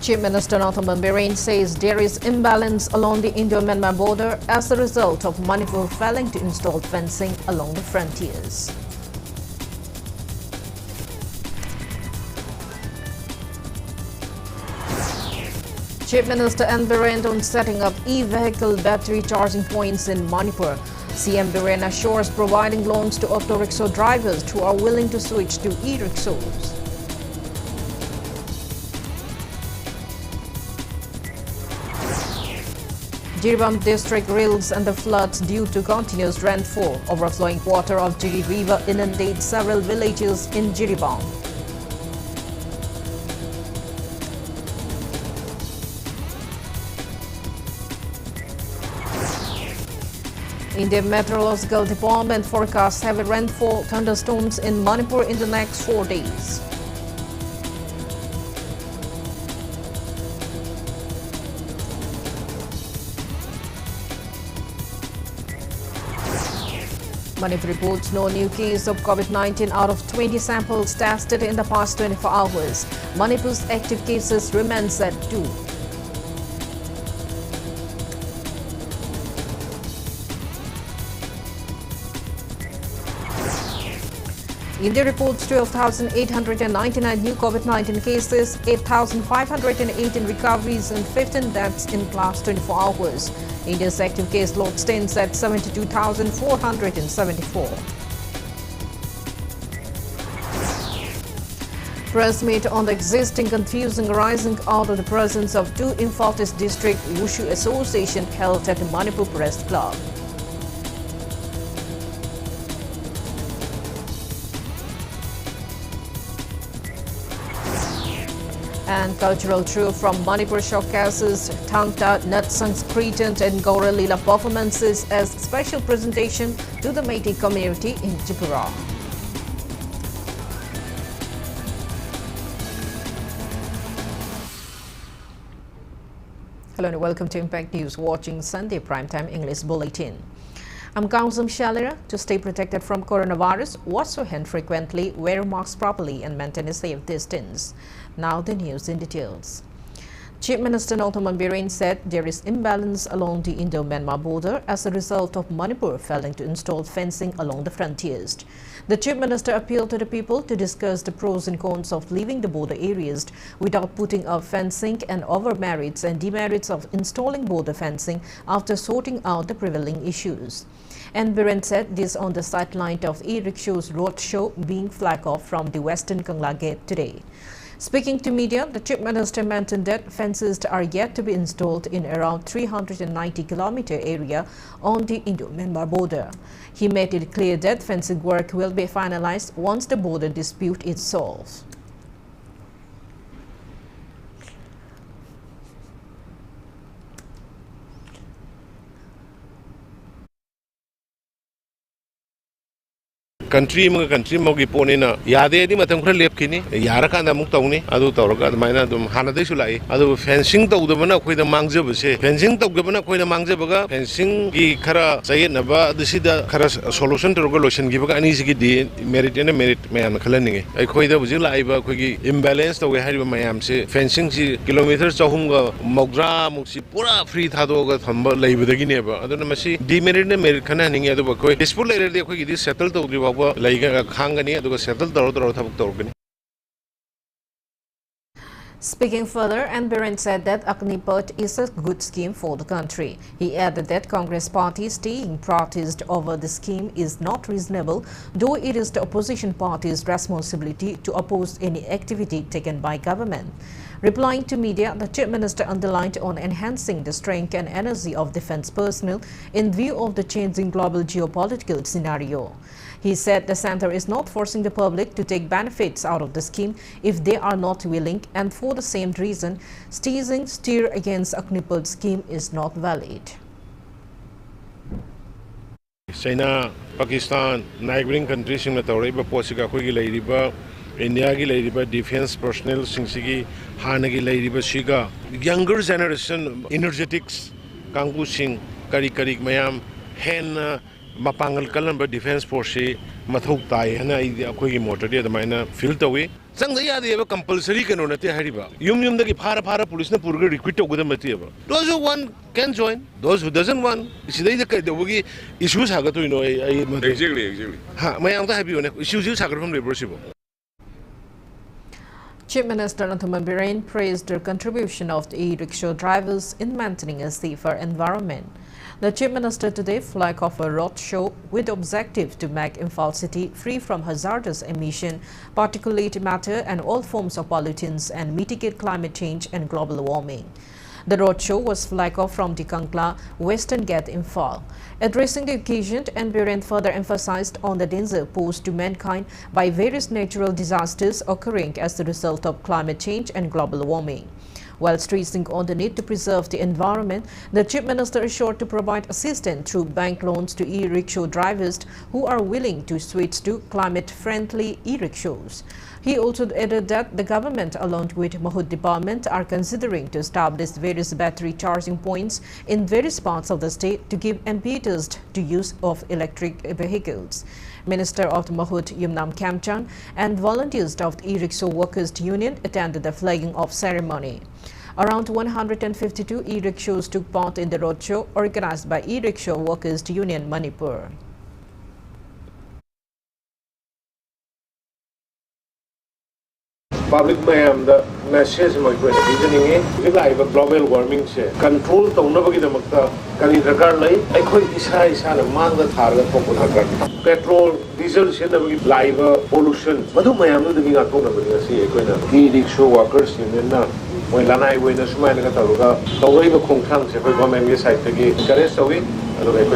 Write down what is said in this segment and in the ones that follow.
Chief Minister Northaman Birren says there is imbalance along the Indo-Myanmar border as a result of Manipur failing to install fencing along the frontiers. Chief Minister N. Birren on setting up e-vehicle battery charging points in Manipur. CM Birren assures providing loans to auto rickshaw drivers who are willing to switch to e-rickshaws. Jiribam district reels under floods due to continuous rainfall. Overflowing water of Jiri River inundates several villages in Jiribam. Indian Meteorological Department forecasts heavy rainfall thunderstorms in Manipur in the next 4 days. Manipur reports no new case of COVID-19 out of 20 samples tested in the past 24 hours. Manipur's active cases remains at 2. India reports 12,899 new COVID-19 cases, 8,518 recoveries and 15 deaths in the last 24 hours. India's active case load stands at 72,474. Press meet on the existing confusion arising out of the presence of two Infantis District Wushu Association held at the Manipur Press Club. And cultural troupe from Manipur showcases Thangta, Nat Sanskritant and Gaura Leela performances as special presentation to the Meitei community in Tripura. Hello and welcome to Impact News, watching Sunday Primetime English Bulletin. I'm KANGUJAM SHELLYRA. To stay protected from coronavirus, wash your hands frequently, wear masks properly and maintain a safe distance. Now the news in details. Chief Minister Northaman Birren said there is imbalance along the Indo-Myanmar border as a result of Manipur failing to install fencing along the frontiers. The Chief Minister appealed to the people to discuss the pros and cons of leaving the border areas without putting up fencing and over merits and demerits of installing border fencing after sorting out the prevailing issues. And Birren said this on the sideline of e-rickshaws roadshow being flagged off from the Western Kangla Gate today. Speaking to media, the Chief Minister mentioned that fences are yet to be installed in around 390-kilometer area on the Indo-Myanmar border. He made it clear that fencing work will be finalized once the border dispute is solved. Country mogi ponina yade di matam khra lepkini yara kanda muk tawni adu tawraga maina dum hanade sulai adu fencing tawdabana khoida mangjabase fencing tawgabana khoida mangjabaga fencing gi khara sayetnaba adusida khara solution tawga lotion gi baga ani sigi di merit and merit mayam khalani ai khoida buji laiba khogi imbalance tawge hariba mayam se fencing si kilometer chahum ga mogra muksi pura free thadoga thamba laibadagi neba aduna masi demerit and merit khana ningi adu ba khoi dispute later de khogi di settle tawdri ba Speaking further, N. Birren said that Agnipath is a good scheme for the country. He added that Congress party staying protest over the scheme is not reasonable, though it is the opposition party's responsibility to oppose any activity taken by government. Replying to media, the Chief Minister underlined on enhancing the strength and energy of defense personnel in view of the changing global geopolitical scenario. He said the center is not forcing the public to take benefits out of the scheme if they are not willing, and for the same reason, steer against Agnipath scheme is not valid. China, Pakistan, neighboring countries in the Tauriba, Posika, Kugi, India ki lady defense personnel singsigi hanagi lady shiga younger generation energetics kangu sing kari mayam hen mapangal kalan defense force mathok tai hana akoi motor de maina feel tawi Sang the idea of compulsory can on a tehariba. Yum the para police na purga recruit with the material. Those who want can join, those who doesn't want, the issues have to know. Exactly. My uncle have you issues from reversible. Chief Minister Nathuman Birain praised the contribution of the e-rickshaw drivers in maintaining a safer environment. The Chief Minister today flagged off a road show with the objective to make Imphal City free from hazardous emission, particulate matter and all forms of pollutants and mitigate climate change and global warming. The roadshow was flagged off from the Kankla Western Gate, Imphal. Addressing the occasion, Birain further emphasized on the danger posed to mankind by various natural disasters occurring as the result of climate change and global warming. While stressing on the need to preserve the environment, the Chief Minister assured to provide assistance through bank loans to e-rickshaw drivers who are willing to switch to climate-friendly e-rickshaws. He also added that the government, along with Mahud Department, are considering to establish various battery charging points in various parts of the state to give impetus to use of electric vehicles. Minister of the Mahud Yumnam Kamchan and volunteers of the e-rickshaw workers union attended the flagging off ceremony. Around 152 e-rickshaws took part in the roadshow organized by e-rickshaw workers union Manipur. Public the message reasoning global warming control petrol diesel live pollution e-rickshaw workers union Lanai Winner Sumana Tawriba Kongtang, government side encourage away,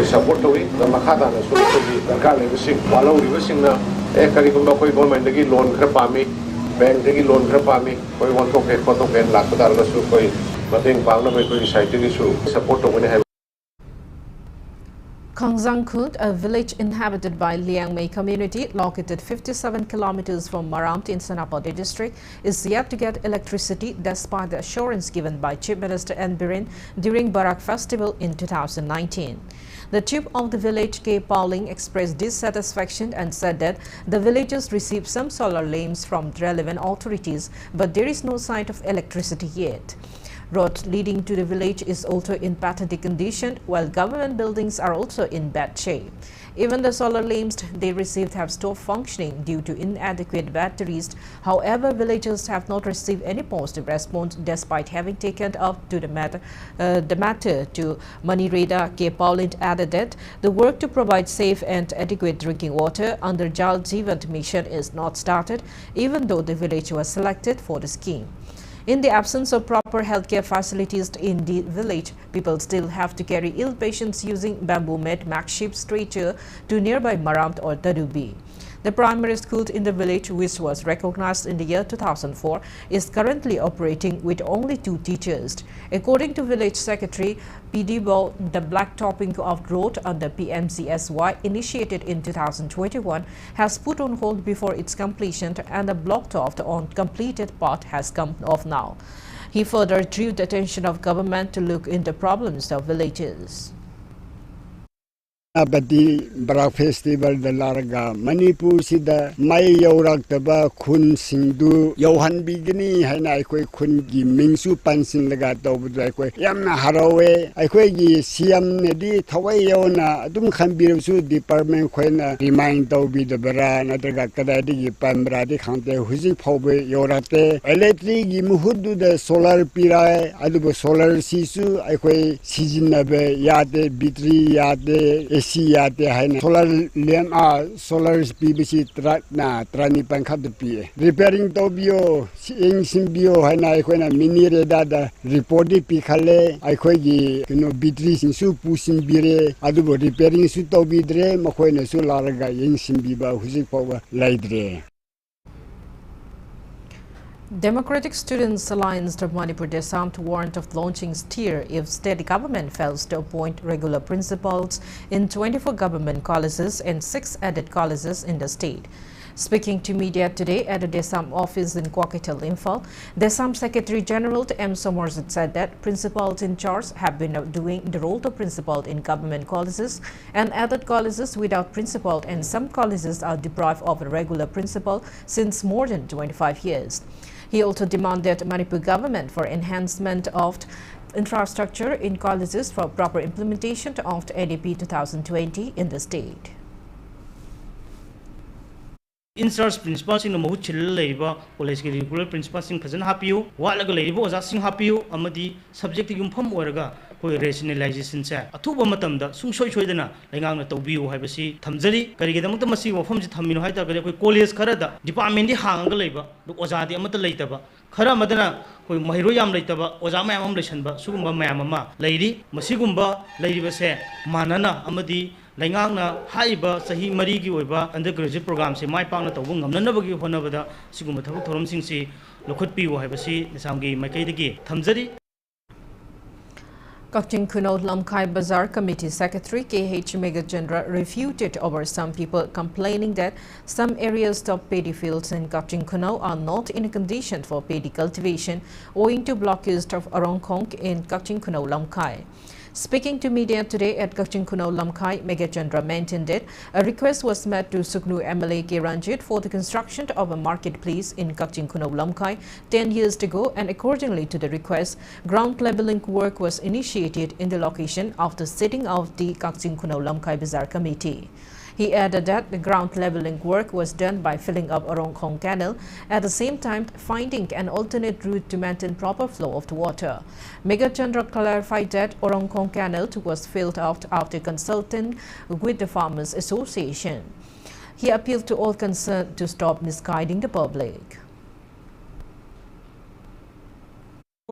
support away, the Makata, the Kali Sing, Wallow Riversing, Ekarikunda government loan crapami, bank taking loan crapami, we want to pay photo and Lakata Sukoi, but in Parliament side issue, support of when KANGUJAM, a village inhabited by Liangmei community located 57 kilometers from Maramth in Senapati district, is yet to get electricity despite the assurance given by Chief Minister N. Birain during Barak festival in 2019. The chief of the village, K. Pauling, expressed dissatisfaction and said that the villagers received some solar lamps from relevant authorities, but there is no sign of electricity yet. Road leading to the village is also in pathetic condition, while government buildings are also in bad shape. Even the solar lamps they received have stopped functioning due to inadequate batteries. However, villagers have not received any positive response despite having taken up to the matter to Manireda. K. Pauling added that the work to provide safe and adequate drinking water under Jal Jeevan mission is not started, even though the village was selected for the scheme. In the absence of proper healthcare facilities in the village, people still have to carry ill patients using bamboo-made makeshift stretcher to nearby Maramth or Tadubi. The primary school in the village, which was recognized in the year 2004, is currently operating with only 2 teachers. According to village secretary Pidibo, the blacktopping of road under PMCSY initiated in 2021 has put on hold before its completion, and the blacktop on completed part has come off now. He further drew the attention of government to look into problems of villages. Abadi Barak Festival the Larga Manipur Sida Mai Yorak Taba Kun Singdu Yohan Bigini Hana Kwe Kun Gi Mingsu Pansin Legato Budakwe Yamna Harawe Akwegi Siam Nedi Tawayona Adum Kambirsu Department Kwena Remind Tobi the Bara Nadaga Kadadi Pambradi Kante Huzi Pobe Yorate Electric Muhudu the solar pira Adubo solar sisu Akwe Sijinabe Yade Bitri Yade Yate Haina solar lamp solar BBC Tratna Trani Pankadapi. Repairing Tobio, Ing Simbio Haina Quena Minireda, reported Picale, Iquegi, Beatrice in Su Pusin Bire, Adubo repairing Sutobidre, Maquena Sularga, Ing Simbiba, Huzipowa, Laidre. Democratic Students Alliance of Manipur disarmed warrant of launching steer if state government fails to appoint regular principals in 24 government colleges and 6 added colleges in the state. Speaking to media today at the DESAM office in Kwakital, Imphal, DESAM Secretary General M. Somerset said that principals in charge have been doing the role of principal in government colleges and added colleges without principal, and some colleges are deprived of a regular principal since more than 25 years. He also demanded Manipur government for enhancement of infrastructure in colleges for proper implementation of NEP 2020 in the state. In-charge principals in the Mahut Chilla college regular principals in Kazan Hapiu, Walaga Labo was asking Hapiu, Amadi, subject to Yumpam Oraga, who rationalization set. A tuba matamda, Sung Soy Chodana, Langana Tobiu, Habasi, Tamzari, Karigamasi, or from the Tamino Haita, College Karada, Department Hanga Labor, the Ozadi Amata Lataba, Kara Madana, who Mahiruyam Lataba, Ozama Amrishanba, Sumba Mamma, Lady, Masigumba, Lady Base, Manana, Amadi. Laingangna haiba sahi mari gi oiba undergraduate program se mai pauna tawung ngamnanabagi honabada siguma thabuk thorom singsi lokhutpi wo haibasi nisamgi maikaidagi thamjari. Kaching Kuno Lamkai Bazaar Committee Secretary K.H. Megachandra refuted over some people complaining that some areas of paddy fields in Kaching Kuno are not in a condition for paddy cultivation owing to blockage of Arongkong in Kaching Kuno Lamkai. Speaking to media today at Kaching Kuno Lamkai, Megachandra maintained that a request was made to Suknu MLA K. Ranjit for the construction of a marketplace in Kaching Kuno Lamkai 10 years ago, and accordingly to the request, ground leveling work was initiated in the location after setting of the Kaching Kuno Lamkai Bazaar Committee. He added that the ground leveling work was done by filling up Arongkong Canal, at the same time finding an alternate route to maintain proper flow of the water. Megachandra clarified that Arongkong Canal was filled out after consulting with the Farmers Association. He appealed to all concerned to stop misguiding the public.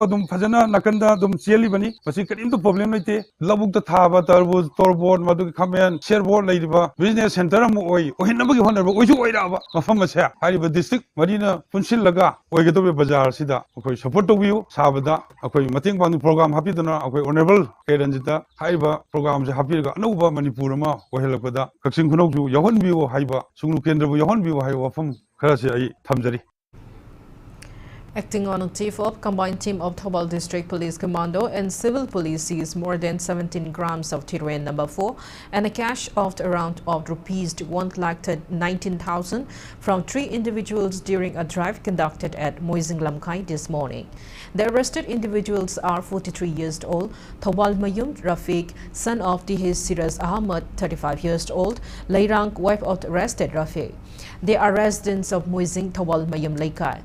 Dum Fajana Nakanda dum Shelly Bani, but she can into problem like Labuk the Taba, Tarwood, Torboard, Madu Kamen, Sherboard Ladybug, Business Center, Moy, or Hinabaki Honor, which way out of Farmers here. Hariba District, Marina, Punshilaga, or Gatobe Bazaar, Sida, okay, support to you, Sabada, okay, Mating Bandu program, Happy Dana, okay, honorable, Keranjita, Haiba programs, Happy Nova Manipurama, or Helapeda, Kaxin Kuno, Yohon View, Haiba, Sunu Kendra, Yohon View, Haiwa from Karasi, Tamzari. Acting on a chief of combined team of Thobal District Police Commando and Civil Police seized more than 17 grams of heroin number 4 and a cash of around rupees 1,19,000 from 3 individuals during a drive conducted at Moising Lamkai this morning. The arrested individuals are 43 years old, Thobal Mayum Rafiq, son of Dihiz Siraz Ahmad, 35 years old, Lairang, wife of the arrested Rafiq. They are residents of Muizing, Thobal Mayum Laikai.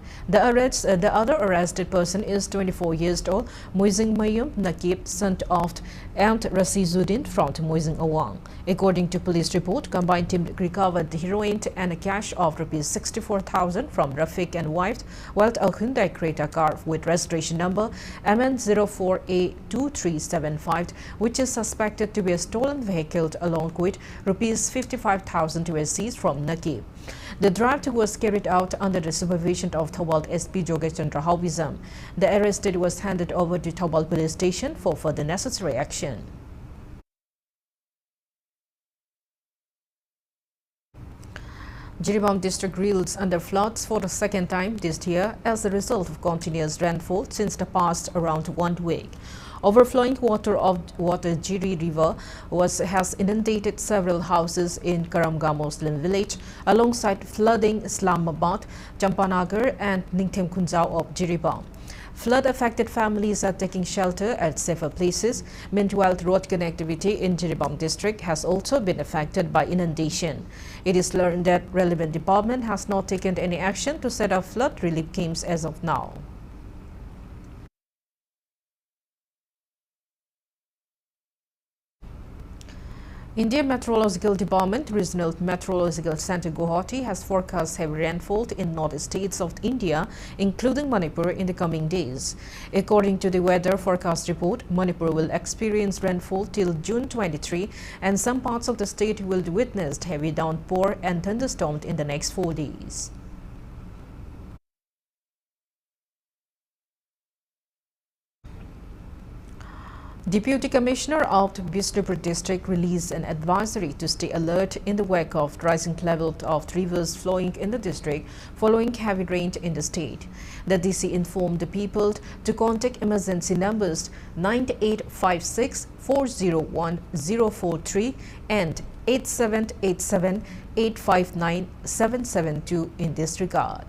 The other arrested person is 24 years old, Muizing Mayum Nakib, son of Aunt Rasizuddin from Muizing Awang. According to police report, combined team recovered the heroin and a cash of rupees 64,000 from Rafiq and wife, while a Hyundai Creta car with registration number MN04A2375, which is suspected to be a stolen vehicle, along with rupees 55,000 was seized from Nakib. The drive was carried out under the supervision of Thobal SP Jogeshchandra Hawizam. The arrested was handed over to Thobal Police Station for further necessary action. Jiribam district reels under floods for the second time this year as a result of continuous rainfall since the past around 1 week. Overflowing water of Jiri River has inundated several houses in Karamga Muslim village, alongside flooding Islamabad, Champanagar and Ningthem Kunjao of Jiribam. Flood-affected families are taking shelter at safer places. Meanwhile, road connectivity in Jiribam district has also been affected by inundation. It is learned that relevant department has not taken any action to set up flood relief camps as of now. India Meteorological Department Regional Meteorological Center Guwahati has forecast heavy rainfall in north states of India, including Manipur, in the coming days. According to the weather forecast report, Manipur will experience rainfall till June 23, and some parts of the state will witness heavy downpour and thunderstorms in the next 4 days. Deputy Commissioner of Bishnupur District released an advisory to stay alert in the wake of rising level of rivers flowing in the district following heavy rain in the state. The DC informed the people to contact emergency numbers 9856 401 043 and 8787 859 772 in this regard.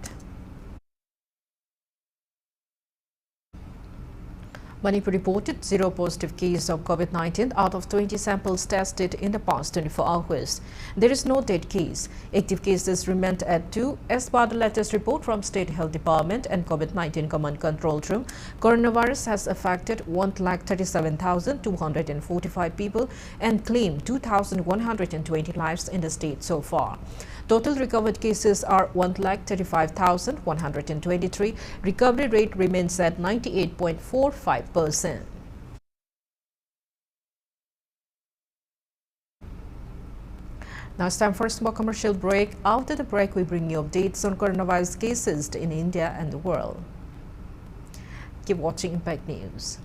Manipur reported 0 positive cases of COVID-19 out of 20 samples tested in the past 24 hours. There is no dead case. Active cases remained at 2 as per the latest report from State Health Department and COVID-19 Command Control Room. Coronavirus has affected 1,37,245 people and claimed 2,120 lives in the state so far. Total recovered cases are 1,35,123. Recovery rate remains at 98.45%. Now it's time for a small commercial break. After the break, we bring you updates on coronavirus cases in India and the world. Keep watching Impact News.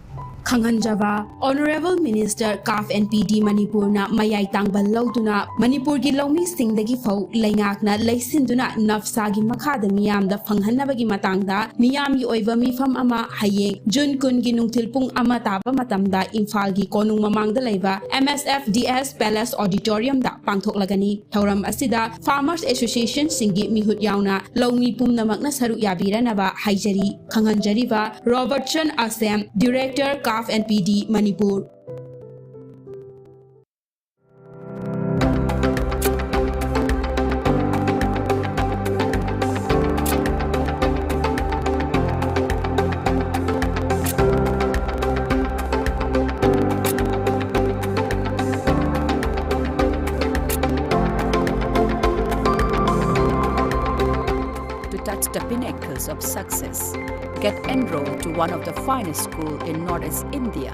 Khanganjava Honorable Minister Kaf NPD Manipur na mayay tangbal lauduna Manipur gi lawmi singdagi fau laingak na laisinduna nafsa gi makhada miyam da phanghanabagi matangda miyam gi oiba mifam ama hayeng June kun gi nungthil pung ama taba matamda Imphal gi konung mamangda leiba MSFDS Palace Auditorium da pangthoklagani thauram asida Farmers Association singi mihut yauna lawmi pumnamakna saru yabiranaba haijari Khanganjariba Robertson Asem Director KAF NPD Manipur. To touch the pinnacles of success, get enrolled to one of the finest schools in Northeast India,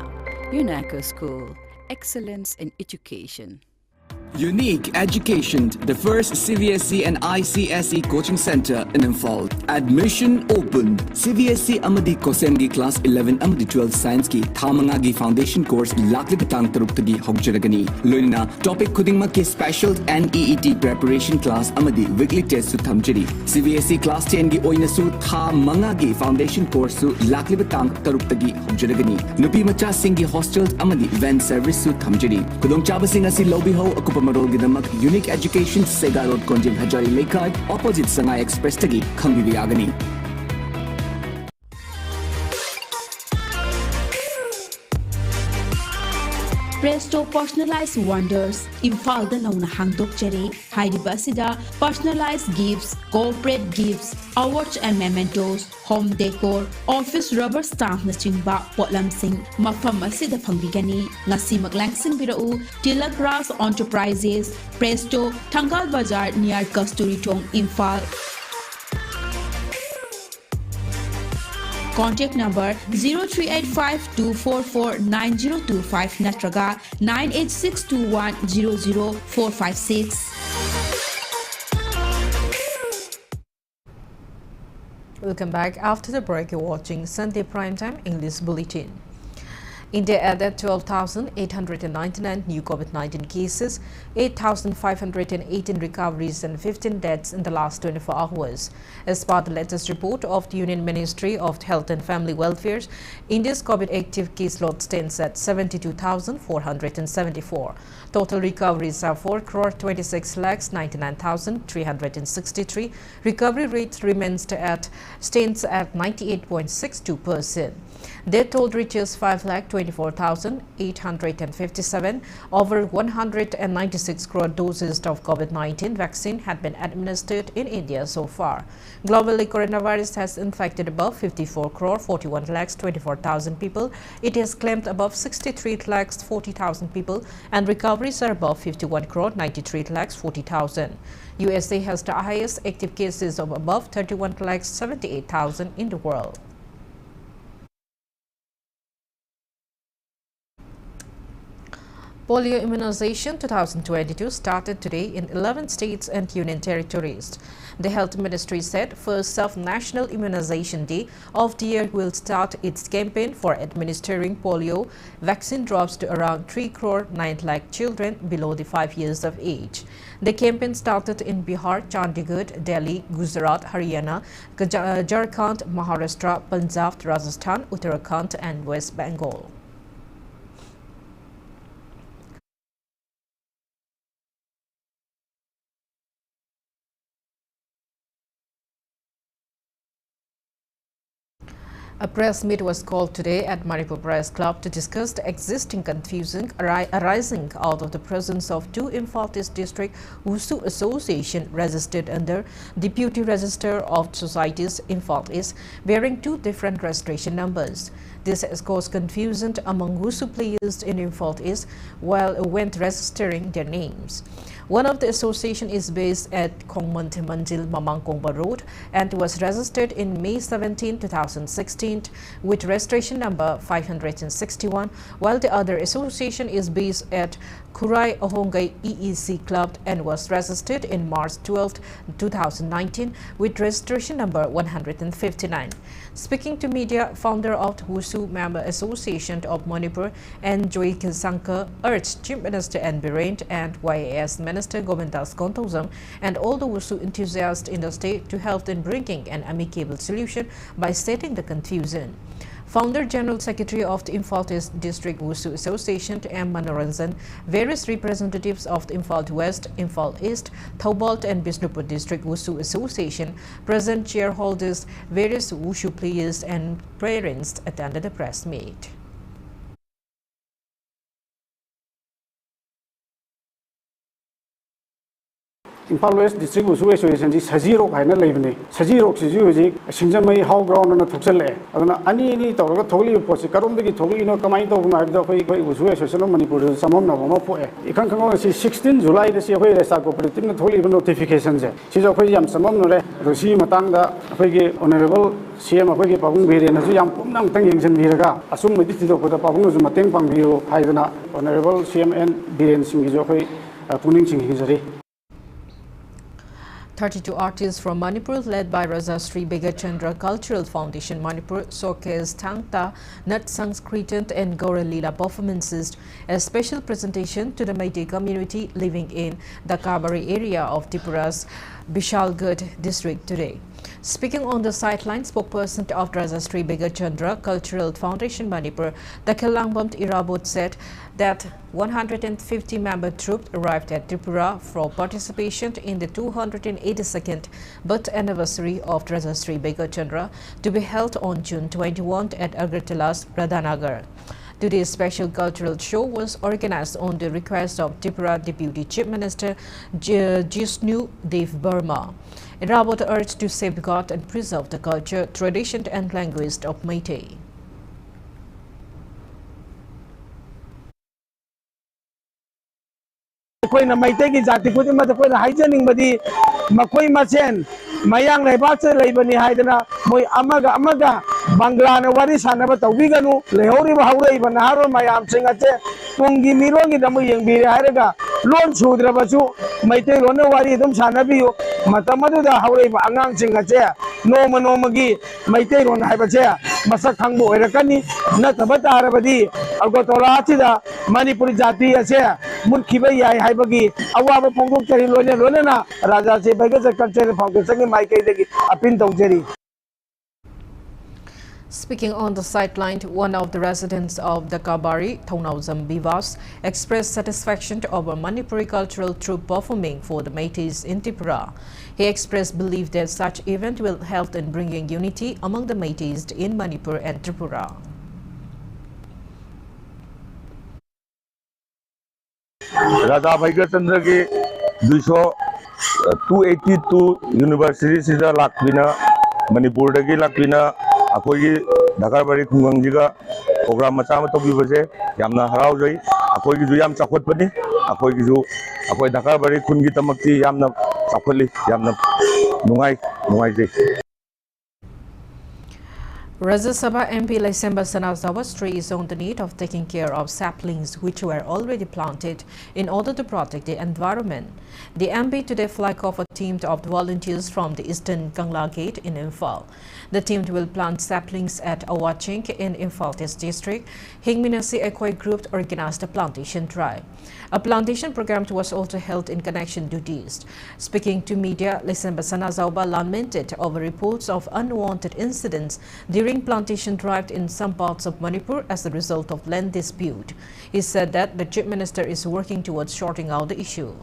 UNESCO School, Excellence in Education. Unique Education, the first CBSE and ICSE coaching center in Imphal. Admission open. CBSE Amadi Kosengi class 11 Amadi 12 Science ki Thamangagi foundation course lakli bitang taruk tagi hokjaragani. Loina topic kuding ma ki special NEET preparation class Amadi weekly test su thamjari. CBSE class 10 gi oina su Thamangagi foundation course su lakli bitang taruk tagi hokjaragani. Nupi macha singi hostels Amadi van service su thamjari. Kudong chaba singa si lobby ho akupa Marol Gidamak Unique Education Sega Road Konjim Hajari Lekad opposite Sangai Express Tagi Khambi Agani. Presto Personalized Wonders Imphal da nauna hangdok jare haidiba asida personalized gifts, corporate gifts, awards and mementos, home decor, office rubber stamp na chingba potlamsing mafam asida phangbigani ngasi maglangsing birau Tilak Ras Enterprises Presto Thangal Bazar near Kasturi Thong Imphal. Contact number 0385-244-9025 natraga 98621-00456. Welcome back. After the break, you're watching Sunday Primetime English Bulletin. India added 12,899 new COVID-19 cases, 8,518 recoveries and 15 deaths in the last 24 hours. As per the latest report of the Union Ministry of Health and Family Welfare, India's COVID active caseload stands at 72,474. Total recoveries are 4,26,99,363. Recovery rate remains stands at 98.62%. Death toll reaches 5,24,857. Over 196 crore doses of COVID-19 vaccine had been administered in India so far. Globally, coronavirus has infected above 54 crore 41 lakhs 24,000 people. It has claimed above 63 lakhs 40,000 people, and recoveries are above 51 crore 93 lakhs 40,000. USA has the highest active cases of above 31 lakhs 78,000 in the world. Polio immunization 2022 started today in 11 states and union territories. The Health Ministry said first National Immunization Day of the year will start its campaign for administering polio vaccine drops to around 3 crore 9 lakh children below the 5 years of age. The campaign started in Bihar, Chandigarh, Delhi, Gujarat, Haryana, Jharkhand, Maharashtra, Punjab, Rajasthan, Uttarakhand and West Bengal. A press meet was called today at Manipur Press Club to discuss the existing confusion arising out of the presence of two Imphal East District WUSU Association registered under Deputy Register of Societies Imphal East bearing two different registration numbers. This has caused confusion among WUSU players in Imphal East when registering their names. One of the association is based at Khongmanthi Manjil Mamangkongba Road and was registered in May 17, 2016 with registration number 561, while the other association is based at Kurai Ohongai EEC Club and was registered in March 12, 2019 with registration number 159. Speaking to media, founder of WUSU Member Association of Manipur and Joy Kinsankar urged Chief Minister N. Biren and YAS Minister Govindas KANGUJAM and all the WUSU enthusiasts in the state to help in bringing an amicable solution by stating the confusion. Founder General Secretary of the Imphal East District WUSU Association M. Manoranjan, various representatives of the Imphal West, Imphal East, Thoubal and Bishnupur District WUSU Association, present shareholders, various WUSU players and parents attended the press meet. Imphal West District WUSU Association is Sajiro Haina Levene. Sajiro Sijuji, Shinjamay How Ground on a Tuxele. Ani Toga Toli Posi, Karumbi Toli no Kamaito, WUSU Association of Manipur, some of Navapo. You can come on 16 July this year, where they start operating the Toli notifications. She's a Koyam Samamore, Rosi Matanga, Honorable CM of Pagumbi and Azuyam Pumang Tangings and Viraga. Assume we did the Papungus Matang Pangio, Haidana, Honorable CMN Biren Singizoke, Puning Singhizari. 32 artists from Manipur led by Raja Sri Begachandra Cultural Foundation Manipur showcased Thangta, Nat Sanskritan and Gaura Leela performances, a special presentation to the Meitei community living in the Kabari area of Tripura's Bishalgarh district today. Speaking on the sideline, spokesperson of Raja Sri Begachandra Cultural Foundation Manipur, Dakelangbam Irabot said that 150-member troop arrived at Tripura for participation in the 282nd birth anniversary of Raja Sri Begachandra to be held on June 21 at Agartala's Radhanagar. Today's special cultural show was organized on the request of Tripura Deputy Chief Minister Jisnu Dev Burma. Irabot urged to safeguard and preserve the culture, tradition and language of Meitei. Koina Meitei ki jati khudi ma koina haijaning badi makoi machen mayang leibak se leibani haidana moi amaga bangla na wari sanaba tawbiganu lehori ba haurei ba naharo mayam singache tungi mirongi damu yengbire hairaga lon sudrabasu Meitei lon wari dum sanabiyo matamadu da haurei ba angang singache nomagi Meitei lon haibache masak khangbo oirakani natabata harabadi algotola achida Manipuri jati ase murkiba yai haibagi awaba phongdok chari lona Raja Sri Begachandra Cultural Foundation ki Meitei degi apin tawjeri. Speaking on the sideline, one of the residents of the Kabari, Thaunauzam Bivas, expressed satisfaction over Manipuri cultural troupe performing for the Meiteis in Tripura. He expressed belief that such event will help in bringing unity among the Meiteis in Manipur and Tripura. Raja Begachandra ki 282 University sida lakbina Manipur dagi lakbina akoi Dhaka bari khungangjiga program macha ma tobi base yamna harau jai akoi gi ju yam chakot pani akoi gi ju akoi Dhaka bari khungi tamakti yamna chakoli yamna nungai jai. Rajya Sabha MP Lysemba Sanazawa stressed on the need of taking care of saplings which were already planted in order to protect the environment. The MP today flagged off a team of volunteers from the Eastern Kangla Gate in Imphal. The team will plant saplings at Awachink in Imphal District. Hingminasi Ekoi Group organized a plantation drive. A plantation program was also held in connection to this. Speaking to media, Lysemba Sanazawa lamented over reports of unwanted incidents during plantation drive in some parts of Manipur as a result of land dispute. He said that the Chief Minister is working towards sorting out the issue.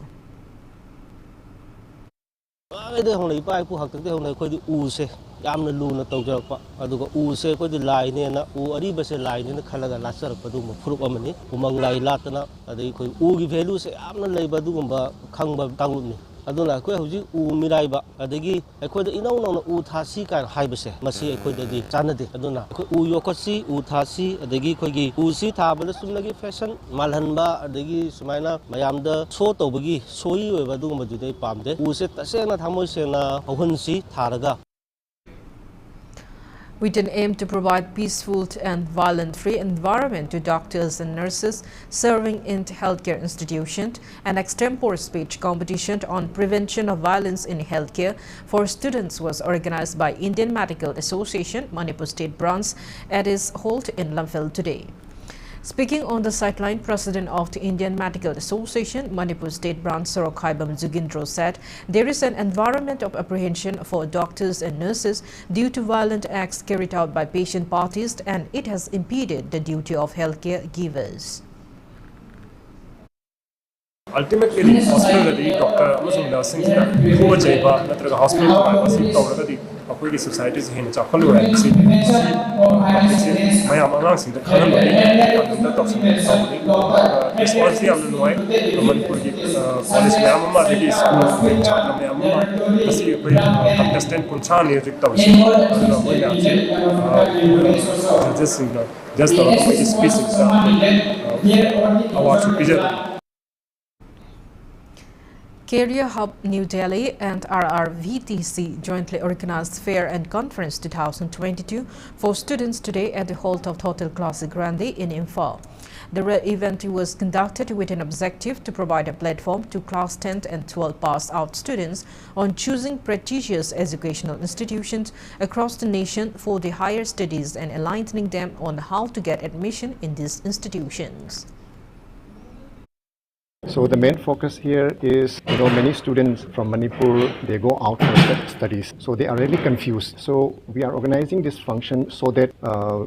yamna luna tawjarakpa aduga use ko di line na u ari base line na khalaga lasarakpa du furup amani umang lai latana adai ko u gi value se yamna leiba dugumba khangba tanguni aduna ko huji u mirai ba adagi ko da inau na u thasi kan haibase masi ko da di chanade aduna ko u yokosi u thasi adagi ko gi u si thabala sumnagi fashion malhanba adagi sumaina mayamda so tawbagi soi oiba dugumba du dai pamde u se tasena thamoi sena ahunsi tharaga. With an aim to provide peaceful and violent-free environment to doctors and nurses serving in healthcare institutions, an extempore speech competition on prevention of violence in healthcare for students was organized by Indian Medical Association, Manipur State Branch, at its halt in Lamphel today. Speaking on the sideline, President of the Indian Medical Association, Manipur State Branch, Sorokhaibam Zugindro said there is an environment of apprehension for doctors and nurses due to violent acts carried out by patient parties, and it has impeded the duty of healthcare givers. Ultimately, hospital doctor nursing hospital अखोई society से हेन चाखल हुआ है सी मैं आमांग सिंह खाना लोग अंदर तब से रिस्पांस ही हमने नुआई मणिपुर की कॉलेज में आमा देखी स्कूल में छात्र में आमा बस ये कोई कंटेस्टेंट कुंचा नहीं दिखता उसे वही ना जस्ट कोई स्पीचिंग सा आवाज़ pizza Career Hub New Delhi and RRVTC jointly organized Fair and Conference 2022 for students today at the halt of Hotel Classic Grande in Imphal. The event was conducted with an objective to provide a platform to class 10th and 12th passed-out students on choosing prestigious educational institutions across the nation for the higher studies and enlightening them on how to get admission in these institutions. So the main focus here is, many students from Manipur, they go out for studies. So they are really confused. So we are organizing this function so that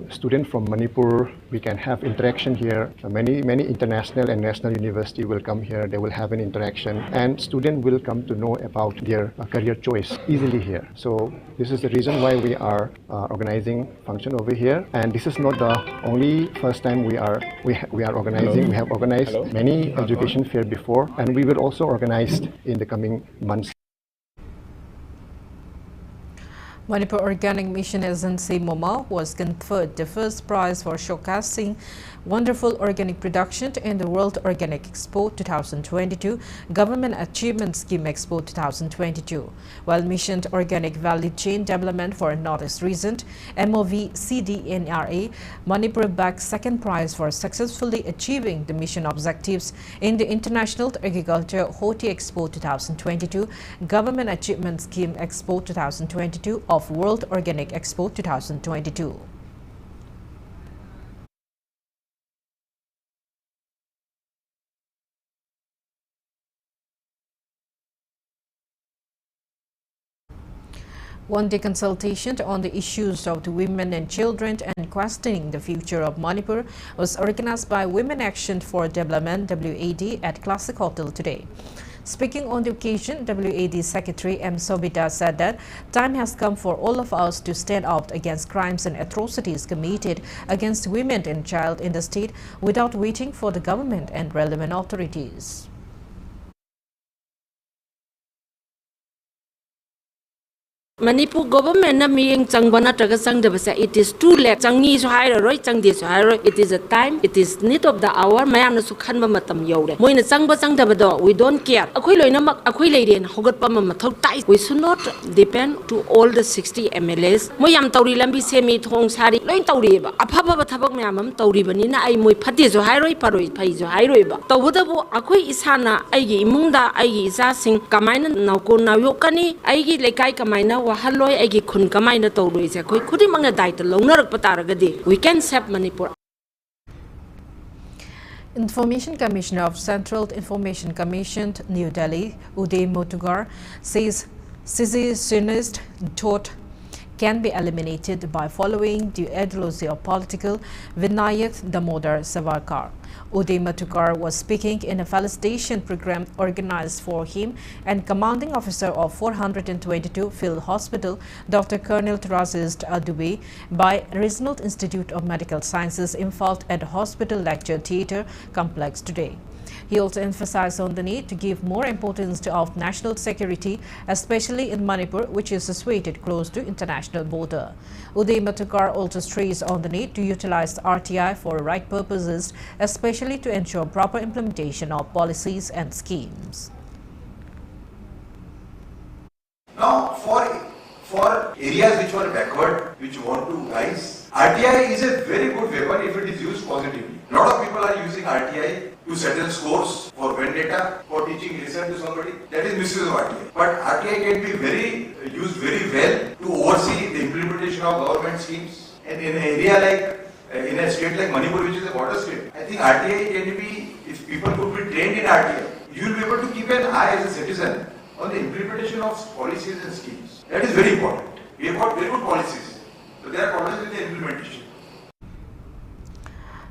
students from Manipur, we can have interaction here. Many international and national university will come here. They will have an interaction and students will come to know about their career choice easily here. So this is the reason why we are organizing function over here. And this is not the only first time we are organizing. Hello. We have organized Hello. Many education fair before, and we will also organize in the coming months. Manipur Organic Mission Agency MOMA was conferred the first prize for showcasing wonderful organic production in the World Organic Expo 2022 Government Achievement Scheme Expo 2022. While Mission Organic Value Chain Development for Northeast Region MOV CDNRA, Manipur bagged second prize for successfully achieving the mission objectives in the International Agriculture Horti Expo 2022 Government Achievement Scheme Expo 2022 of World Organic Expo 2022. One-day consultation on the issues of the women and children and questioning the future of Manipur was organized by Women Action for Development WAD at Classic Hotel today. Speaking on the occasion, WAD Secretary M. Sobita said that time has come for all of us to stand out against crimes and atrocities committed against women and child in the state without waiting for the government and relevant authorities. Manipur government na miyeng changbana traga changdabase it is too late changi so hairo roi changdi so hairo it is a time it is need of the hour mayam na su khanba matam yore moina changba changdabado we don't care akhoi loina mak akhoi leiren hogat pam mathau tai we should not depend to all the 60 MLAs moyam tauri lambi semi thong sari loin tauri ba afaba thabak mayam am tauri bani na ai moi phate so hairoi paroi phai so hairoi ba tawdabu akhoi isana aigi imungda aigi isa sing kamaina nauko nayokani aigi lekai kamaina wahalloi aigi khun kamaina tawloi se khoi khudi mangna daita longnarak pataragadi we can save Manipur. Information Commissioner of Central Information Commission, New Delhi, Uday Motugar, says secessionist thought can be eliminated by following the ideology of political Vinayak Damodar Savarkar. Uday Matukar was speaking in a felicitation program organized for him and commanding officer of 422 Field Hospital, Dr. Colonel Tarazist Dubey, by Regional Institute of Medical Sciences Imphal at the Hospital Lecture Theatre Complex today. He also emphasized on the need to give more importance to of national security, especially in Manipur, which is situated close to international border. Uday Matukar also stressed on the need to utilize RTI for right purposes, especially to ensure proper implementation of policies and schemes. Now, for areas which were backward, which want to rise, RTI is a very good weapon if it is used positively. A lot of people are using RTI to settle scores, for vendetta, for teaching lesson to somebody. That is misuse of RTI. But RTI can be used very well to oversee the implementation of government schemes. And in an area like, in a state like Manipur, which is a border state, I think RTI can be, if people could be trained in RTI, you will be able to keep an eye as a citizen on the implementation of policies and schemes. That is very important. We have got very good policies. So there are problems with the implementation.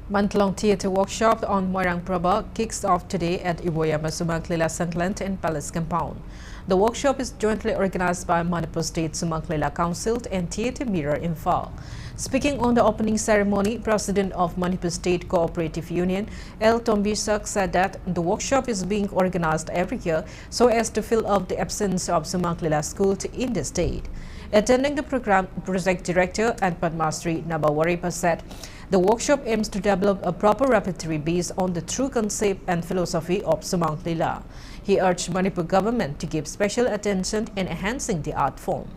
Month-long theatre workshop on Moirang Prabha kicks off today at Iboyama Sumangklila Sanklant in Palace Compound. The workshop is jointly organized by Manipur State Sumangklila Council and Theatre Mirror Imphal. Speaking on the opening ceremony, President of Manipur State Cooperative Union, L. Tombisak, said that the workshop is being organized every year so as to fill up the absence of Sumangklila school in the state. Attending the program, Project Director and Padmasri Nabawaripa said, the workshop aims to develop a proper repertory based on the true concept and philosophy of Sumangklila. He urged Manipur government to give special attention in enhancing the art form.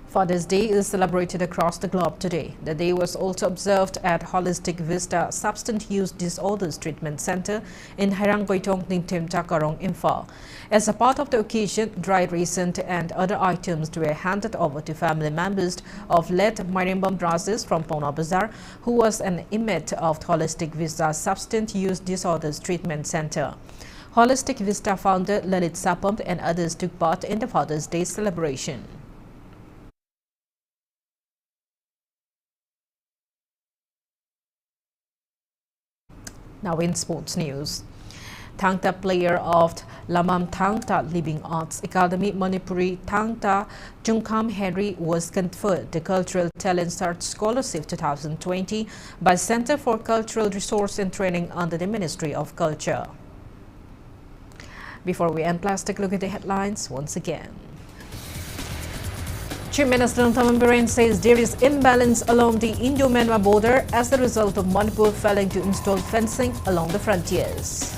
Father's Day is celebrated across the globe today. The day was also observed at Holistic Vista Substance Use Disorders Treatment Center in Hairanggoitong, Ningtem Takarong, Imphal. As a part of the occasion, dry resin and other items were handed over to family members of late Marimbam Brazis from Pona Bazaar, who was an inmate of Holistic Vista Substance Use Disorders Treatment Center. Holistic Vista founder Lalit Sapam and others took part in the Father's Day celebration. Now in sports news, Thangta player of Lamam Thangta Living Arts Academy Manipuri Thangta Jungkam Henry was conferred the Cultural Talent Search Scholarship 2020 by Center for Cultural Resource and Training under the Ministry of Culture. Before we end, let's take a look at the headlines once again. Chief Minister Thamman Biren says there is imbalance along the Indo-Myanmar border as a result of Manipur failing to install fencing along the frontiers.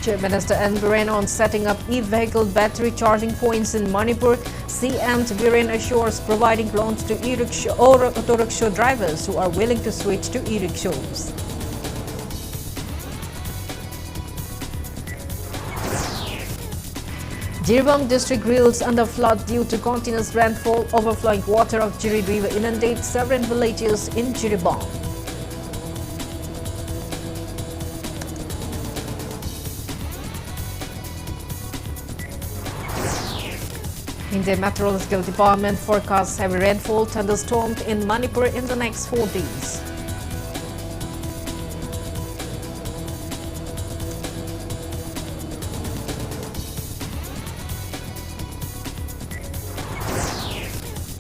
Chief Minister N. Biren on setting up e-vehicle battery charging points in Manipur. CM Biren assures providing loans to e-rickshaw or auto-rickshaw drivers who are willing to switch to e-rickshaws. Jirbang district reels under flood due to continuous rainfall. Overflowing water of Jiri River inundates several villages in Jirbang. Indian Meteorological Department forecasts heavy rainfall, thunderstorms in Manipur in the next 4 days.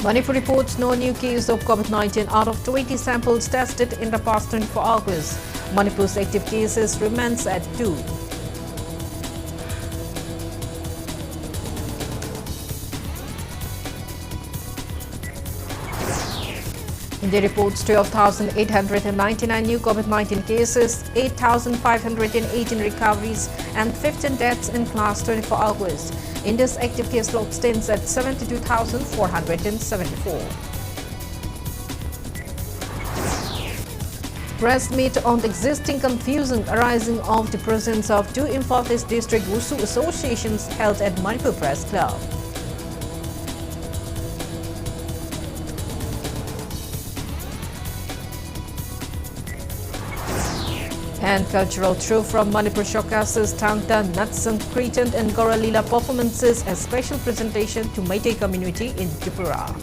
Manipur reports no new case of COVID-19 out of 20 samples tested in the past 24 hours. Manipur's active cases remains at 2. India reports 12,899 new COVID-19 cases, 8,518 recoveries and 15 deaths in last 24 hours. India's active case log stands at 72,474. Press meet on the existing confusion arising of the presence of two Imphal East District Wusu associations held at Manipur Press Club. And cultural troupe from Manipur showcases Tangta, Natsan, Cretan and Goralila performances as special presentation to Meitei community in Tripura.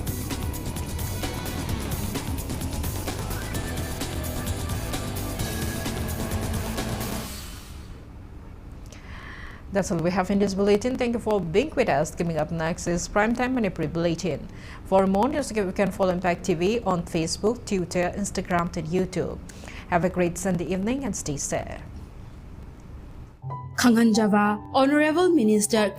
That's all we have in this bulletin. Thank you for being with us. Coming up next is Primetime Manipuri Bulletin. For more news, you can follow Impact TV on Facebook, Twitter, Instagram and YouTube. Have a great Sunday evening and stay safe. Honorable Minister